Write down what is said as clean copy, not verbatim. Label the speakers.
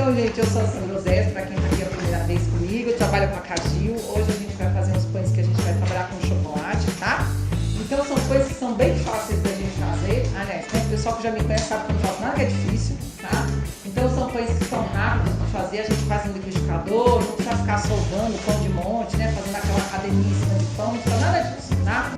Speaker 1: Então, gente, eu sou a Sandra Ozéas, para quem está aqui a primeira vez comigo, eu trabalho com a Cagil. Hoje a gente vai fazer uns pães que a gente vai trabalhar com chocolate, tá? Então são coisas que são bem fáceis da gente fazer. Aliás, tem o pessoal que já me conhece sabe que eu não faço nada que é difícil, tá? Então são pães que são rápidos de fazer, a gente faz no liquidificador, não precisa ficar soldando pão de monte, né? Fazendo aquela academia em cima de pão, não precisa nada disso, tá?